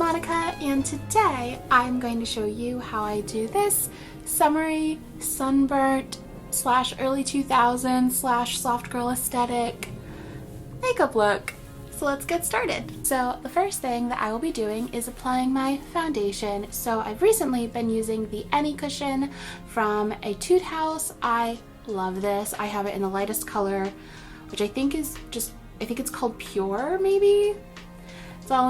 Monica, and today I'm going to show you how I do this summery, sunburnt / early 2000s / soft girl aesthetic makeup look. So let's get started. So the first thing that I will be doing is applying my foundation. So I've recently been using the Any cushion from Etude House. I love this. I have it in the lightest color, which I think is I think it's called Pure, maybe? It's all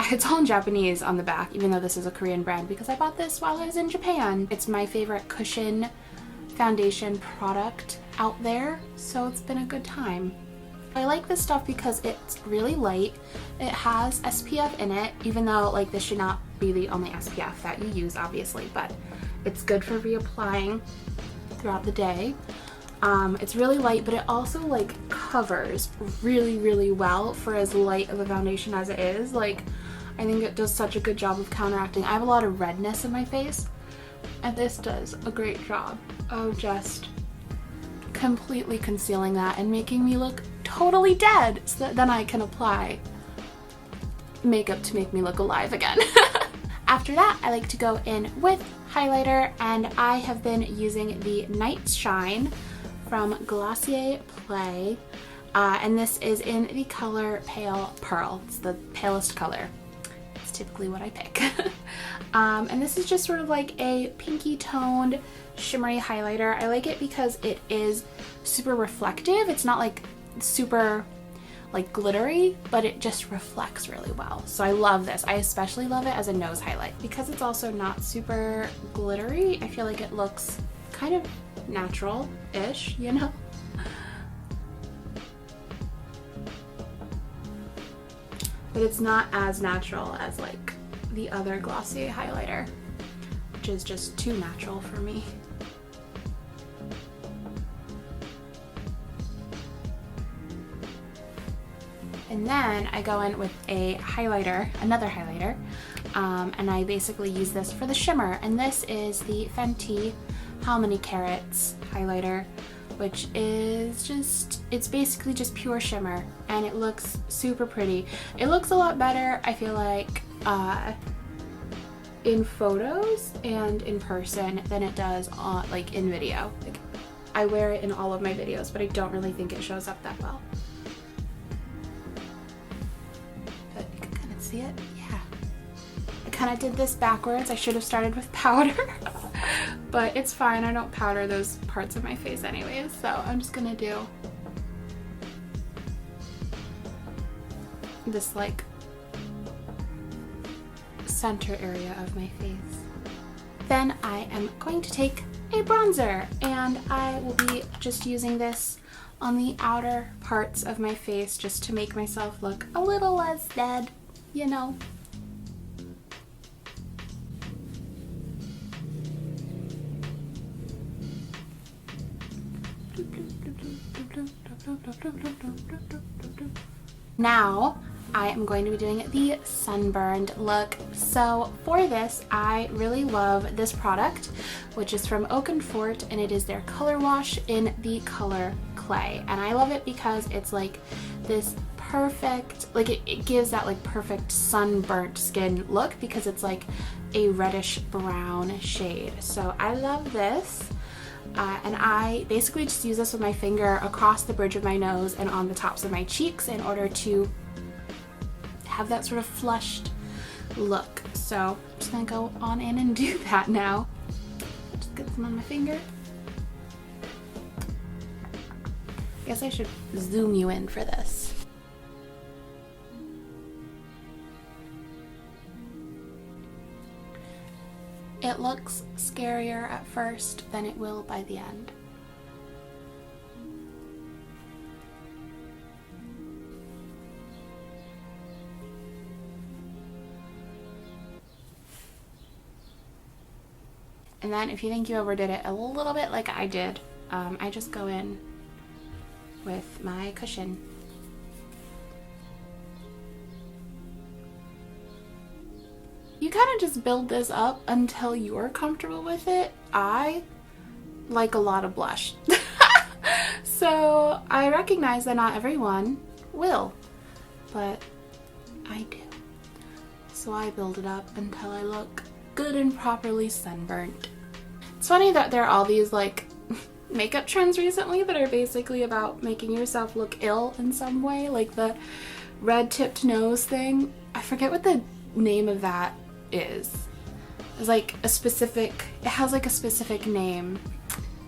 it's all in Japanese on the back, even though this is a Korean brand, because I bought this while I was in Japan. It's my favorite cushion foundation product out there, so it's been a good time. I like this stuff because it's really light. It has SPF in it, even though like this should not be the only SPF that you use, obviously, but it's good for reapplying throughout the day. It's really light, but it also like covers really well for as light of a foundation as it is. Like, I think it does such a good job of counteracting. I have a lot of redness in my face, and this does a great job of just completely concealing that and making me look totally dead, so that then I can apply makeup to make me look alive again. After that, I like to go in with highlighter, and I have been using the Night Shine from Glossier Play, and this is in the color Pale Pearl. It's the palest color. It's typically what I pick. And this is just sort of like a pinky toned shimmery highlighter. I like it because it is super reflective. It's not like super like glittery, but it just reflects really well. So I love this. I especially love it as a nose highlight because it's also not super glittery. I feel like it looks kind of natural-ish, you know? But it's not as natural as like the other Glossier highlighter, which is just too natural for me. And then I go in with a highlighter, another highlighter, and I basically use this for the shimmer. And this is the Fenty How Many Carats highlighter, which is it's basically just pure shimmer, and it looks super pretty. It looks a lot better, I feel like, in photos and in person than it does on like in video. Like, I wear it in all of my videos, but I don't really think it shows up that well. But you can kind of see it, yeah. I kind of did this backwards. I should have started with powder. But it's fine, I don't powder those parts of my face anyways, so I'm just gonna do this like center area of my face. Then I am going to take a bronzer, and I will be just using this on the outer parts of my face just to make myself look a little less dead, you know. Now I am going to be doing the sunburned look. So for this, I really love this product, which is from Oak & Fort, and it is their color wash in the color Clay. And I love it because it's like this perfect, like it gives that like perfect sunburnt skin look because it's like a reddish brown shade. So I love this. And I basically just use this with my finger across the bridge of my nose and on the tops of my cheeks in order to have that sort of flushed look. So I'm just gonna go on in and do that now. Just get some on my finger. I guess I should zoom you in for this. It looks scarier at first than it will by the end. And then if you think you overdid it a little bit like I did, I just go in with my cushion. You kind of just build this up until you're comfortable with it. I like a lot of blush. So I recognize that not everyone will, but I do. So I build it up until I look good and properly sunburnt. It's funny that there are all these like makeup trends recently that are basically about making yourself look ill in some way, like the red tipped nose thing. I forget what the name of that is. It's like a specific, it has like a specific name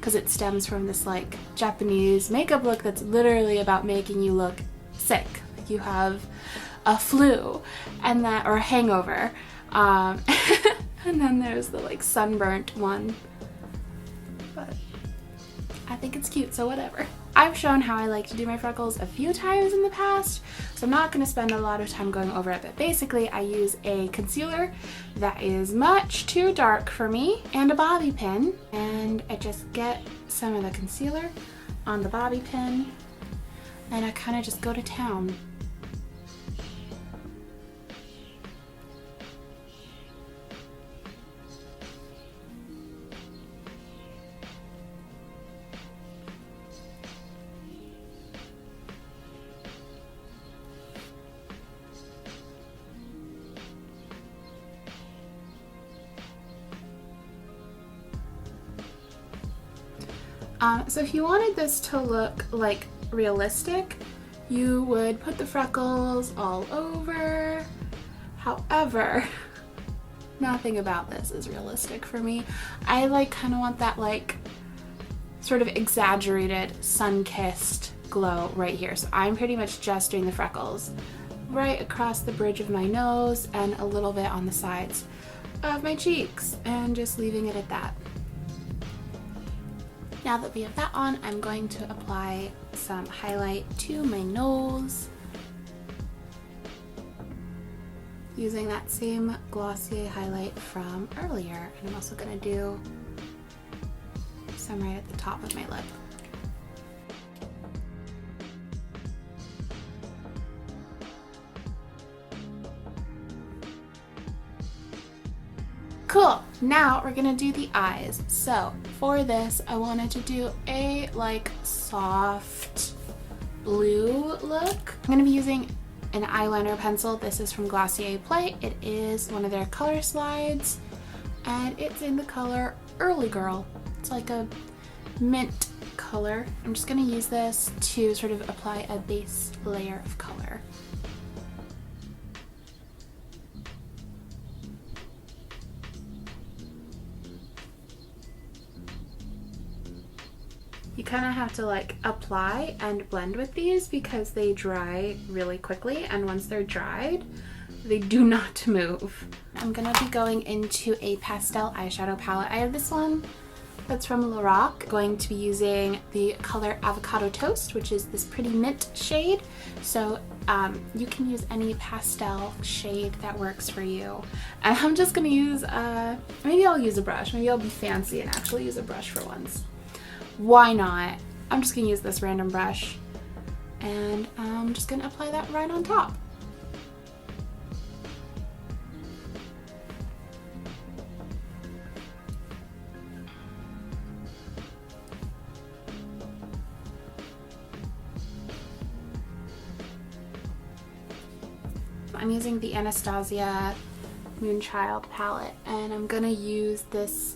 because it stems from this like Japanese makeup look that's literally about making you look sick. Like you have a flu and that, or a hangover. And then there's the like sunburnt one. But I think it's cute, so whatever. I've shown how I like to do my freckles a few times in the past, so I'm not going to spend a lot of time going over it, but basically I use a concealer that is much too dark for me and a bobby pin, and I just get some of the concealer on the bobby pin and I kind of just go to town. So if you wanted this to look like realistic, you would put the freckles all over. However, nothing about this is realistic for me. I like kind of want that like sort of exaggerated sun-kissed glow right here. So I'm pretty much just doing the freckles right across the bridge of my nose and a little bit on the sides of my cheeks and just leaving it at that. Now that we have that on, I'm going to apply some highlight to my nose using that same Glossier highlight from earlier. And I'm also going to do some right at the top of my lip. Cool, now we're gonna do the eyes. So for this, I wanted to do a like soft blue look. I'm gonna be using an eyeliner pencil. This is from Glossier Play. It is one of their color slides and it's in the color Early Girl. It's like a mint color. I'm just gonna use this to sort of apply a base layer of color. You kind of have to like apply and blend with these because they dry really quickly, and once they're dried, they do not move. I'm gonna be going into a pastel eyeshadow palette. I have this one that's from Lorac. Going to be using the color Avocado Toast, which is this pretty mint shade. So you can use any pastel shade that works for you. And I'm just gonna use, maybe I'll use a brush. Maybe I'll be fancy and actually use a brush for once. Why not? I'm just gonna use this random brush and I'm just gonna apply that right on top. I'm using the Anastasia Moonchild palette and I'm gonna use this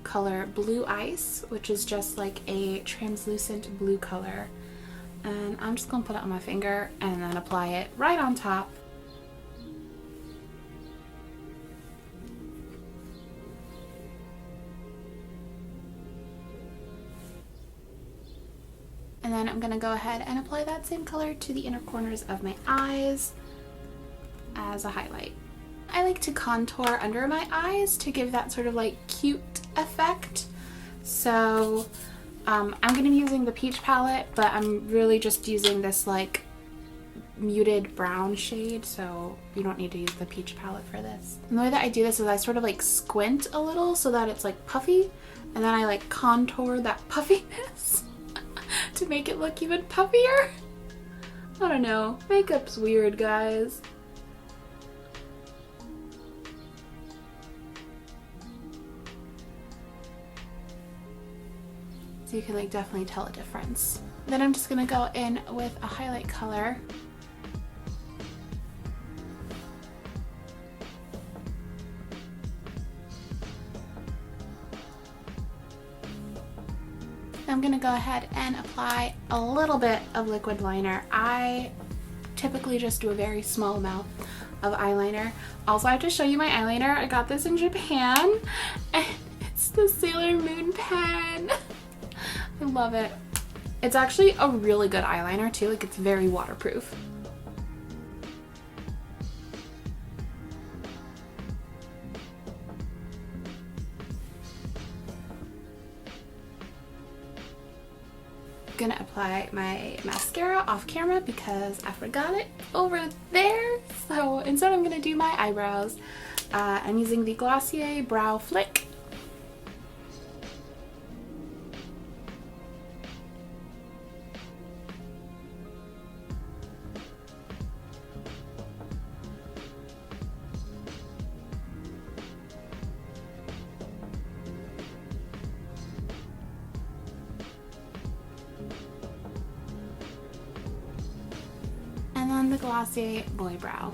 color Blue Ice, which is just like a translucent blue color, and I'm just gonna put it on my finger and then apply it right on top. And then I'm gonna go ahead and apply that same color to the inner corners of my eyes as a highlight. I like to contour under my eyes to give that sort of like cute effect. So I'm going to be using the peach palette, but I'm really just using this like muted brown shade, so you don't need to use the peach palette for this. And the way that I do this is I sort of like squint a little so that it's like puffy, and then I like contour that puffiness to make it look even puffier. I don't know, makeup's weird, guys. So you can like definitely tell a difference. Then I'm just gonna go in with a highlight color I'm gonna go ahead and apply a little bit of liquid liner. I typically just do a very small amount of eyeliner. Also, I have to show you my eyeliner. I got this in Japan, and it's the Sailor Moon pen. I love it. It's actually a really good eyeliner too, like it's very waterproof. Gonna apply my mascara off camera because I forgot it over there. So instead I'm gonna do my eyebrows. I'm using the Glossier Brow Flick. And then the Glossier Boy Brow.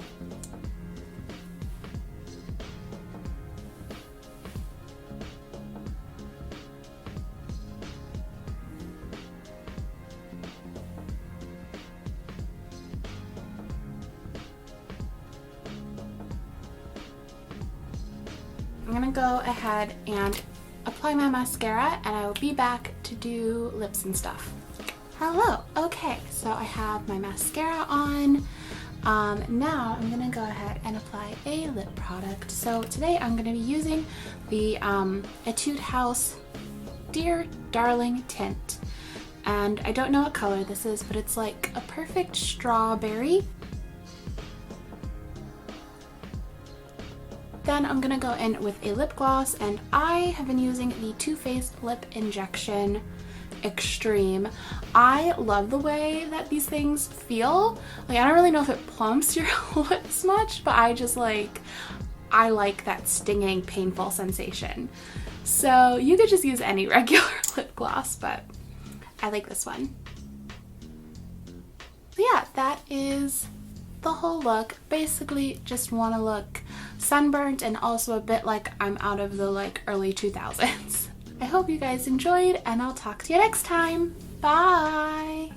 I'm gonna go ahead and apply my mascara, and I will be back to do lips and stuff. Hello. Okay, so I have my mascara on. Now I'm gonna go ahead and apply a lip product. So today I'm gonna be using the Etude House Dear Darling Tint. And I don't know what color this is, but it's like a perfect strawberry. Then I'm gonna go in with a lip gloss, and I have been using the Too Faced Lip Injection Extreme. I love the way that these things feel. Like, I don't really know if it plumps your lips much, but I like that stinging, painful sensation. So you could just use any regular lip gloss, but I like this one. So yeah, that is the whole look. Basically just want to look sunburnt and also a bit like I'm out of the early 2000s. I hope you guys enjoyed, and I'll talk to you next time. Bye!